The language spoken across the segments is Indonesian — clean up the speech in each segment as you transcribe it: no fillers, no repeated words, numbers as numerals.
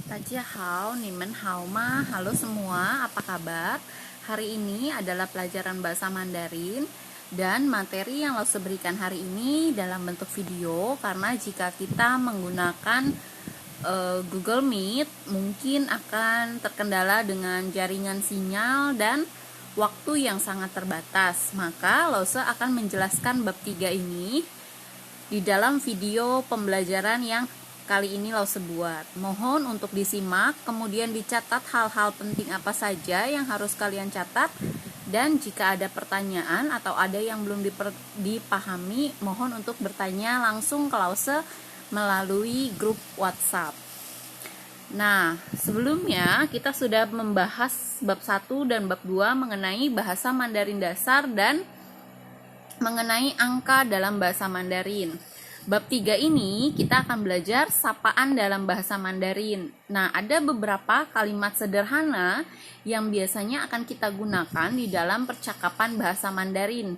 Hao, Nimen Hauma, halo semua, apa kabar? Hari ini adalah pelajaran bahasa Mandarin dan materi yang Lause berikan hari ini dalam bentuk video karena jika kita menggunakan Google Meet mungkin akan terkendala dengan jaringan sinyal dan waktu yang sangat terbatas. Maka Lause akan menjelaskan bab 3 ini di dalam video pembelajaran yang kali ini Lause buat. Mohon untuk disimak, kemudian dicatat hal-hal penting apa saja yang harus kalian catat, dan jika ada pertanyaan atau ada yang belum dipahami, mohon untuk bertanya langsung ke Lause melalui grup WhatsApp. Nah, sebelumnya kita sudah membahas bab 1 dan bab 2 mengenai bahasa Mandarin dasar dan mengenai angka dalam bahasa Mandarin. Bab 3 ini kita akan belajar sapaan dalam bahasa Mandarin. Nah, ada beberapa kalimat sederhana yang biasanya akan kita gunakan di dalam percakapan bahasa Mandarin.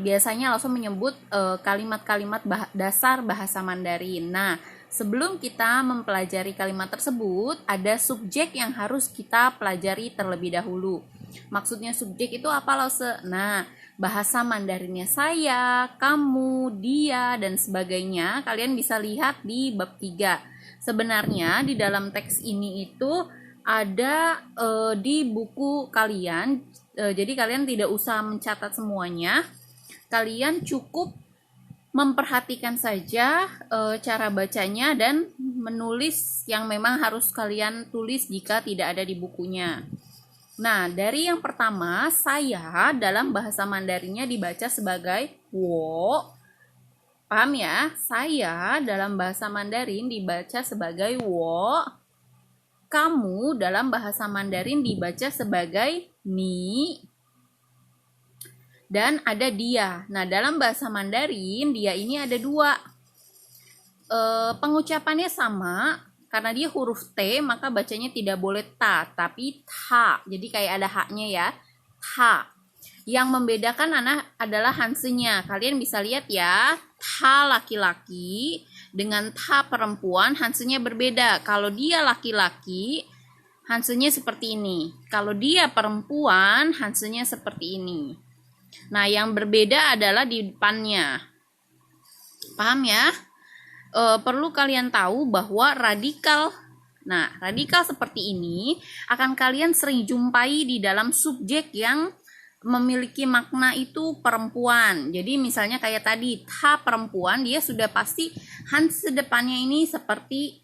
Biasanya langsung menyebut kalimat-kalimat dasar bahasa Mandarin. Nah, sebelum kita mempelajari kalimat tersebut, ada subjek yang harus kita pelajari terlebih dahulu. Maksudnya subjek itu apa, Lause? Nah, bahasa Mandarinnya saya, kamu, dia, dan sebagainya kalian bisa lihat di bab 3. Sebenarnya di dalam teks ini itu ada di buku kalian, jadi kalian tidak usah mencatat semuanya. Kalian cukup memperhatikan saja cara bacanya dan menulis yang memang harus kalian tulis jika tidak ada di bukunya. Nah, dari yang pertama, saya dalam bahasa Mandarinnya dibaca sebagai wo. Paham ya? Saya dalam bahasa Mandarin dibaca sebagai wo. Kamu dalam bahasa Mandarin dibaca sebagai ni. Dan ada dia. Nah, dalam bahasa Mandarin, dia ini ada dua. Pengucapannya sama. Karena dia huruf T, maka bacanya tidak boleh ta, tapi tha. Jadi kayak ada haknya ya, tha. Yang membedakan adalah hansenya. Kalian bisa lihat ya, tha laki-laki dengan tha perempuan, hansenya berbeda. Kalau dia laki-laki, hansenya seperti ini. Kalau dia perempuan, hansenya seperti ini. Nah, yang berbeda adalah di depannya. Paham ya? Perlu kalian tahu bahwa radikal seperti ini akan kalian sering jumpai di dalam subjek yang memiliki makna itu perempuan. Jadi misalnya kayak tadi, tha perempuan, dia sudah pasti hans depannya ini seperti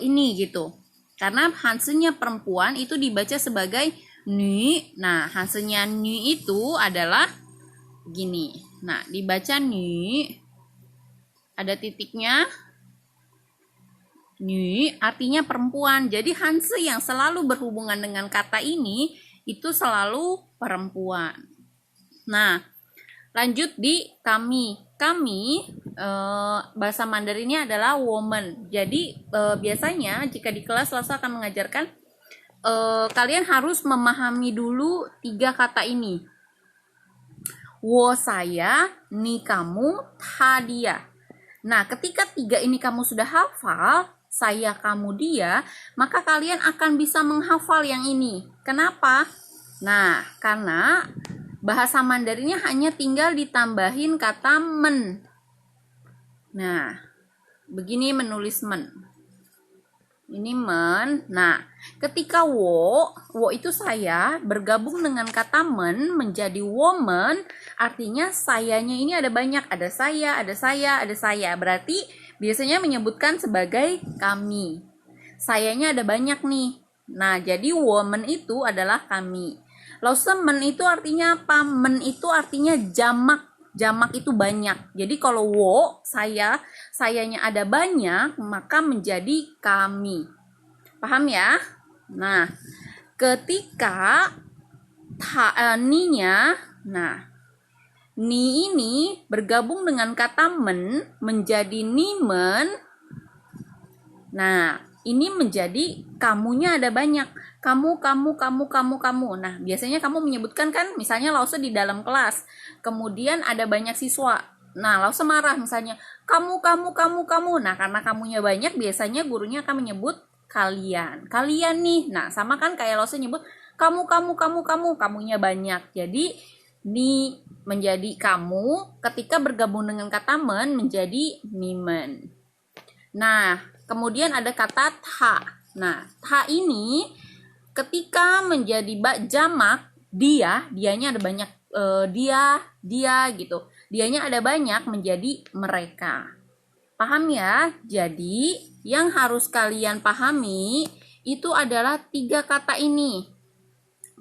ini gitu. Karena hansenya perempuan itu dibaca sebagai ni. Nah, hansenya ni itu adalah gini. Nah, dibaca ni. Ada titiknya. Ni artinya perempuan. Jadi hanse yang selalu berhubungan dengan kata ini itu selalu perempuan. Nah, lanjut di kami. Kami bahasa Mandarinnya adalah woman. Jadi biasanya jika di kelas Lasa akan mengajarkan kalian harus memahami dulu 3 kata ini. Wo saya, ni kamu, tha dia. Nah, ketika 3 ini kamu sudah hafal, saya, kamu, dia, maka kalian akan bisa menghafal yang ini. Kenapa? Nah, karena bahasa Mandarinnya hanya tinggal ditambahin kata men. Nah, begini menulis men. Ini men. Nah, ketika wo itu saya bergabung dengan kata men menjadi woman, artinya sayanya ini ada banyak, ada saya, ada saya, ada saya. Berarti biasanya menyebutkan sebagai kami. Sayanya ada banyak nih. Nah, jadi woman itu adalah kami. Lause men itu artinya apa? Men itu artinya jamak. Jamak itu banyak. Jadi kalau wo, sayanya ada banyak, maka menjadi kami. Paham ya? Nah, ketika ni-nya, nah, ni ini bergabung dengan kata men menjadi nimen. Nah, ini menjadi kamunya ada banyak. Kamu. Nah, biasanya kamu menyebutkan kan, misalnya Lause di dalam kelas. Kemudian ada banyak siswa. Nah, Lause marah misalnya, kamu. Nah, karena kamunya banyak, biasanya gurunya akan menyebut kalian. Kalian nih. Nah, sama kan kayak Lose nyebut kamu, kamunya banyak. Jadi ni menjadi kamu, ketika bergabung dengan kata men menjadi nimen. Nah, kemudian ada kata tha. Nah, tha ini ketika menjadi jamak, dianya ada banyak, dia gitu. Dianya ada banyak menjadi mereka. Paham ya? Jadi, yang harus kalian pahami itu adalah 3 kata ini.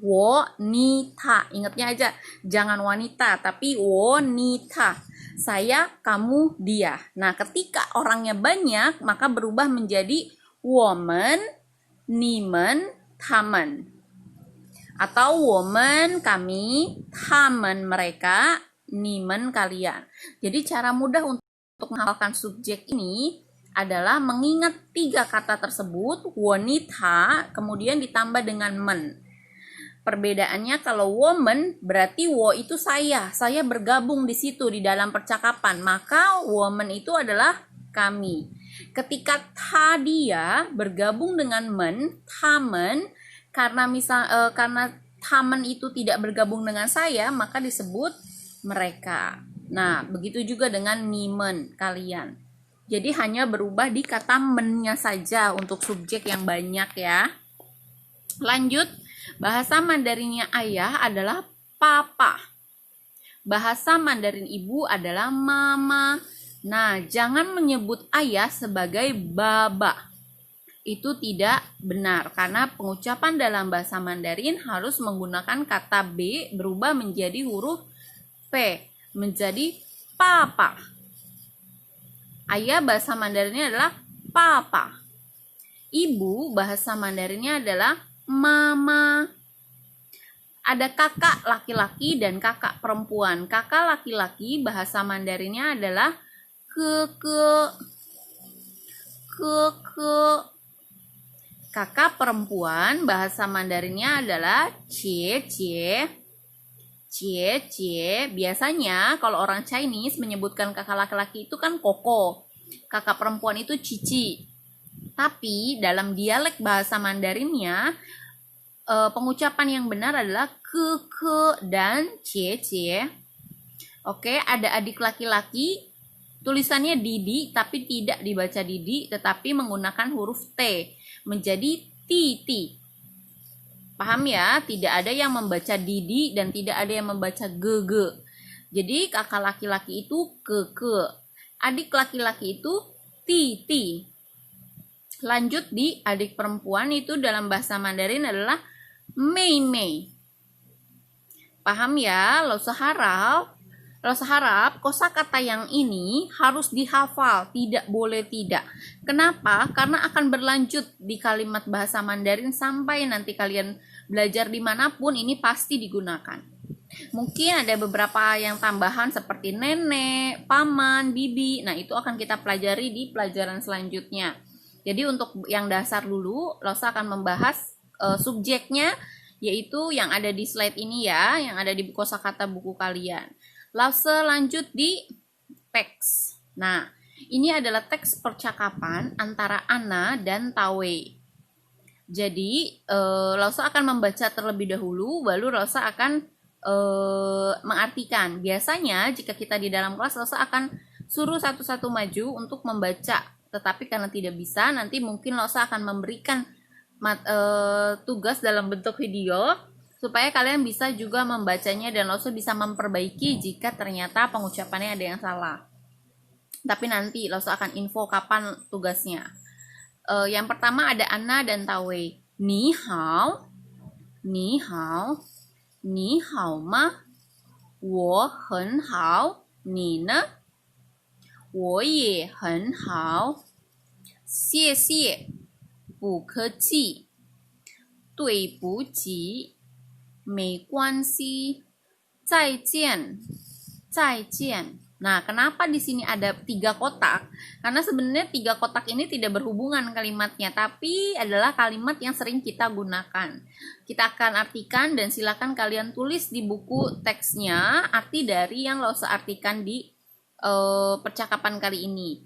Wanita. Ingatnya aja, jangan wanita, tapi wanita. Saya, kamu, dia. Nah, ketika orangnya banyak, maka berubah menjadi woman, nimen, tamen. Atau woman, kami, tamen, mereka, nimen, kalian. Jadi cara mudah untuk menghafalkan subjek ini adalah mengingat 3 kata tersebut, wanita, kemudian ditambah dengan men. Perbedaannya kalau woman berarti wo itu saya bergabung di situ di dalam percakapan, maka woman itu adalah kami. Ketika tha dia bergabung dengan men, tamen, karena tamen itu tidak bergabung dengan saya, maka disebut mereka. Nah, begitu juga dengan nimen, kalian. Jadi hanya berubah di kata mennya saja untuk subjek yang banyak ya. Lanjut, bahasa Mandarinnya ayah adalah papa. Bahasa Mandarin ibu adalah mama. Nah, jangan menyebut ayah sebagai baba. Itu tidak benar karena pengucapan dalam bahasa Mandarin harus menggunakan kata B berubah menjadi huruf P, menjadi papa. Ayah bahasa Mandarinnya adalah papa. Ibu bahasa Mandarinnya adalah mama. Ada kakak laki-laki dan kakak perempuan. Kakak laki-laki bahasa Mandarinnya adalah keke. Kakak perempuan bahasa Mandarinnya adalah cie. Biasanya kalau orang Chinese menyebutkan kakak laki-laki itu kan koko. Kakak perempuan itu cici. Tapi dalam dialek bahasa Mandarinnya pengucapan yang benar adalah keke dan cie. Oke, ada adik laki-laki, tulisannya Didi tapi tidak dibaca Didi tetapi menggunakan huruf T menjadi Titi. Paham ya? Tidak ada yang membaca Didi dan tidak ada yang membaca Gege. Jadi kakak laki-laki itu keke, adik laki-laki itu Titi. Lanjut di adik perempuan itu dalam bahasa Mandarin adalah Mei. Paham ya? Lo seharap kosakata yang ini harus dihafal, tidak boleh tidak. Kenapa? Karena akan berlanjut di kalimat bahasa Mandarin sampai nanti kalian belajar dimanapun ini pasti digunakan. Mungkin ada beberapa yang tambahan seperti nenek, paman, bibi. Nah, itu akan kita pelajari di pelajaran selanjutnya. Jadi untuk yang dasar dulu, Rosa akan membahas subjeknya, yaitu yang ada di slide ini ya, yang ada di kosakata buku kalian. Lalu lanjut di teks. Nah, ini adalah teks percakapan antara Ana dan Tawe. Jadi, Rosa akan membaca terlebih dahulu, baru Rosa akan mengartikan. Biasanya jika kita di dalam kelas, Rosa akan suruh satu-satu maju untuk membaca. Tetapi karena tidak bisa, nanti mungkin Rosa akan memberikan tugas dalam bentuk video supaya kalian bisa juga membacanya dan Rosa bisa memperbaiki jika ternyata pengucapannya ada yang salah. Tapi nanti Rosa akan info kapan tugasnya. Yang pertama ada Ana dan Tawe. Ni hao ma, wo hen hao, ni ne? 我也很好，谢谢，不客气，对不起，没关系，再见。Nah, kenapa di sini ada 3 kotak? Karena sebenarnya 3 kotak ini tidak berhubungan kalimatnya, tapi adalah kalimat yang sering kita gunakan. Kita akan artikan dan silakan kalian tulis di buku teksnya arti dari yang Rosa artikan di percakapan kali ini.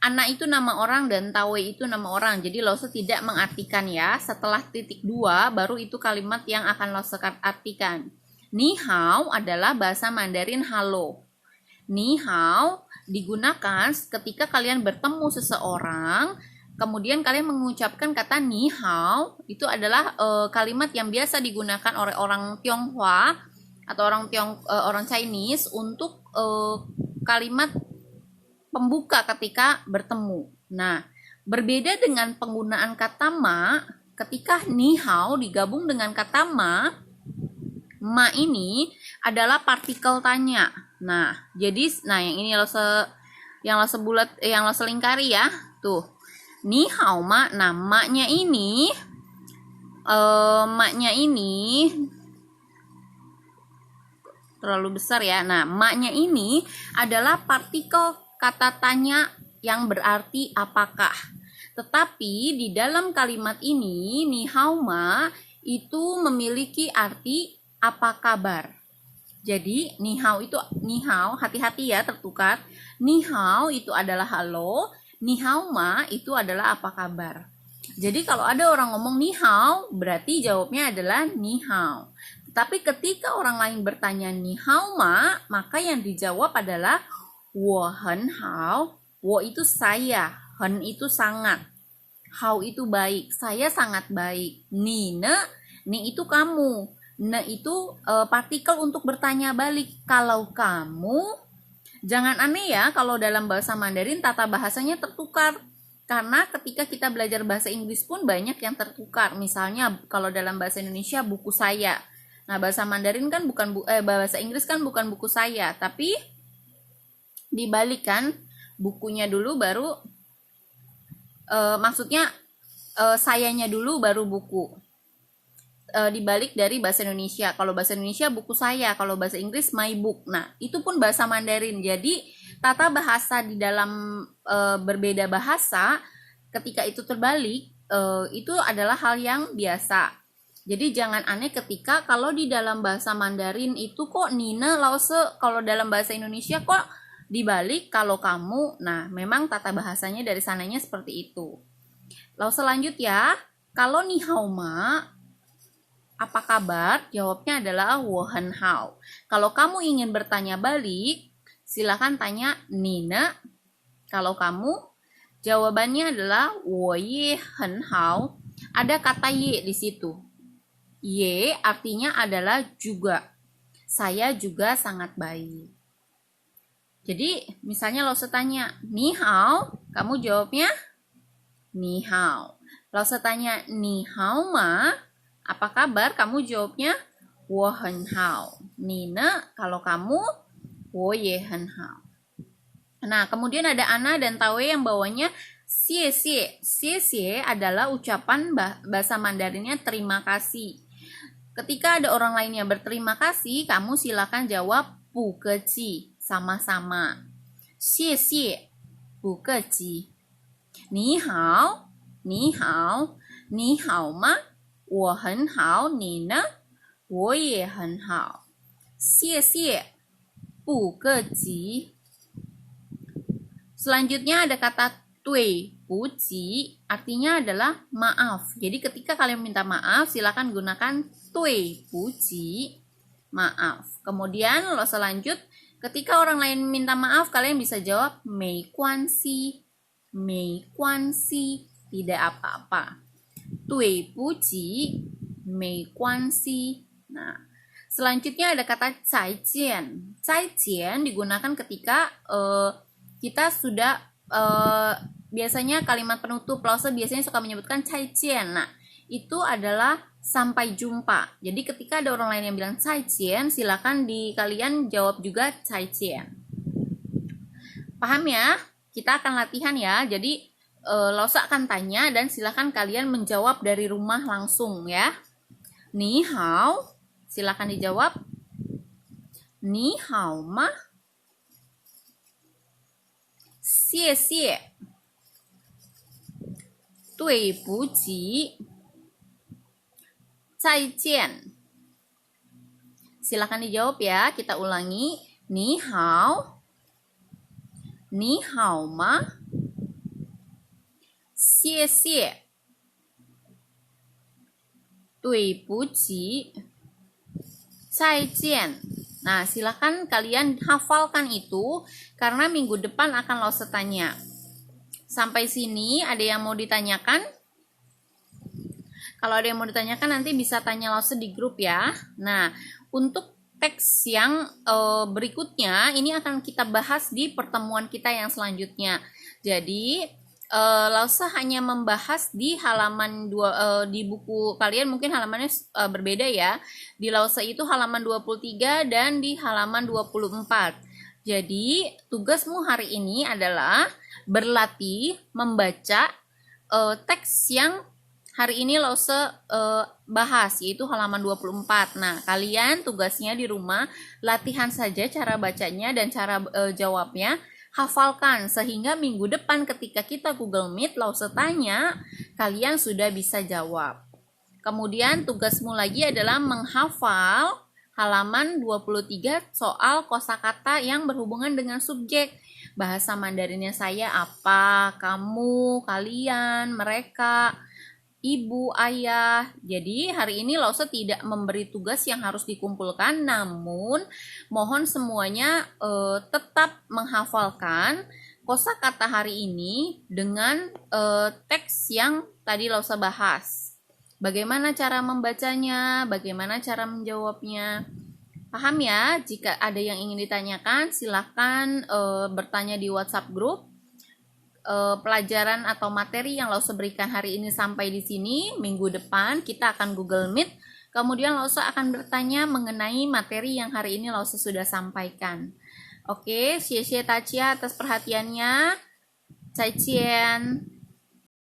Anak itu nama orang dan tawe itu nama orang. Jadi Lause tidak mengartikan ya. Setelah titik 2 baru itu kalimat yang akan Lause artikan. Ni hao adalah bahasa Mandarin halo. Ni hao digunakan ketika kalian bertemu seseorang, kemudian kalian mengucapkan kata ni hao. Itu adalah kalimat yang biasa digunakan oleh orang Tionghoa atau orang Chinese untuk kalimat pembuka ketika bertemu. Nah, berbeda dengan penggunaan kata ma, ketika ni hao digabung dengan kata ma ini adalah partikel tanya. Nah, jadi yang ini yang Lause lingkari ya. Tuh. Ni hao ma, nah maknya ini terlalu besar ya. Nah, maknya ini adalah partikel kata tanya yang berarti apakah. Tetapi di dalam kalimat ini, ni hao ma itu memiliki arti apa kabar. Jadi ni hao, hati-hati ya tertukar. Ni hao itu adalah halo, ni hao ma itu adalah apa kabar. Jadi kalau ada orang ngomong ni hao, berarti jawabnya adalah ni hao. Tapi ketika orang lain bertanya ni hao ma, maka yang dijawab adalah wo hen hao. Wo itu saya, hen itu sangat, hao itu baik, saya sangat baik. Ni itu kamu, ne itu partikel untuk bertanya balik. Kalau kamu, jangan aneh ya kalau dalam bahasa Mandarin tata bahasanya tertukar. Karena ketika kita belajar bahasa Inggris pun banyak yang tertukar. Misalnya kalau dalam bahasa Indonesia buku saya. Nah, bahasa Mandarin kan bahasa Inggris kan bukan buku saya, tapi dibalik kan, bukunya dulu baru maksudnya sayanya dulu baru buku. Dibalik dari bahasa Indonesia. Kalau bahasa Indonesia buku saya, kalau bahasa Inggris my book. Nah, itu pun bahasa Mandarin. Jadi tata bahasa di dalam berbeda bahasa ketika itu terbalik itu adalah hal yang biasa. Jadi jangan aneh ketika kalau di dalam bahasa Mandarin itu kok Nina Lause, kalau dalam bahasa Indonesia kok dibalik kalau kamu. Nah, memang tata bahasanya dari sananya seperti itu. Lause lanjut ya. Kalau ni hao ma, apa kabar? Jawabnya adalah wo hen hao. Kalau kamu ingin bertanya balik, silakan tanya Nina. Kalau kamu, jawabannya adalah wo ye hen hao. Ada kata ye di situ. Ye artinya adalah juga. Saya juga sangat baik. Jadi, misalnya Lause tanya, ni hao, kamu jawabnya ni hao. Lause tanya, ni hao ma, apa kabar? Kamu jawabnya wo hen hao. Nina, kalau kamu wo ye hen hao. Nah, kemudian ada Ana dan Tawe yang bawanya xie xie. Xie xie adalah ucapan bahasa Mandarinnya terima kasih. Ketika ada orang lain yang berterima kasih, kamu silakan jawab bu keci, sama-sama. Xie xie, bu keci. Ni hao, ni hao, ni hao ma, wo hen hao. Ni ne, wo ye hen hao. Xie xie, bu keci. Selanjutnya ada kata tui puji, artinya adalah maaf. Jadi ketika kalian minta maaf, silakan gunakan tui puji, maaf. Kemudian Lause lanjut, ketika orang lain minta maaf, kalian bisa jawab mei kuan si, tidak apa-apa. Tui puji, mei kuan si. Nah, selanjutnya ada kata zaijian. Zaijian digunakan ketika kita sudah biasanya kalimat penutup. Lause biasanya suka menyebutkan zaijian. Nah, itu adalah sampai jumpa. Jadi ketika ada orang lain yang bilang zaijian, silakan kalian jawab juga zaijian. Paham ya? Kita akan latihan ya. Jadi Lause akan tanya dan silakan kalian menjawab dari rumah langsung ya. Ni hao, silakan dijawab. Ni hao ma. Xie xie. Dui bu ji. Zaijian. Silakan dijawab ya. Kita ulangi. Ni hao. Ni hao ma. 谢谢，对不起，再见. Nah, silakan kalian hafalkan itu karena minggu depan akan Lause tanya. Sampai sini ada yang mau ditanyakan? Kalau ada yang mau ditanyakan nanti bisa tanya Lause di grup ya. Nah, untuk teks yang berikutnya ini akan kita bahas di pertemuan kita yang selanjutnya. Jadi Lause hanya membahas di halaman di buku kalian mungkin halamannya berbeda ya. Di Lause itu halaman 23 dan di halaman 24. Jadi tugasmu hari ini adalah berlatih membaca teks yang hari ini Lause bahas, yaitu halaman 24. Nah, kalian tugasnya di rumah latihan saja cara bacanya dan cara jawabnya. Hafalkan sehingga minggu depan ketika kita Google Meet Lause tanya, kalian sudah bisa jawab. Kemudian tugasmu lagi adalah menghafal halaman 23 soal kosakata yang berhubungan dengan subjek. Bahasa Mandarinnya saya apa, kamu, kalian, mereka, ibu, ayah. Jadi hari ini Lause tidak memberi tugas yang harus dikumpulkan, namun mohon semuanya tetap menghafalkan kosakata hari ini dengan teks yang tadi Lause bahas. Bagaimana cara membacanya, bagaimana cara menjawabnya. Paham ya? Jika ada yang ingin ditanyakan, silakan bertanya di WhatsApp grup. Pelajaran atau materi yang Lause berikan hari ini sampai di sini. Minggu depan kita akan Google Meet. Kemudian Lause akan bertanya mengenai materi yang hari ini Lause sudah sampaikan. Oke, xie xie Tachia atas perhatiannya. 再见。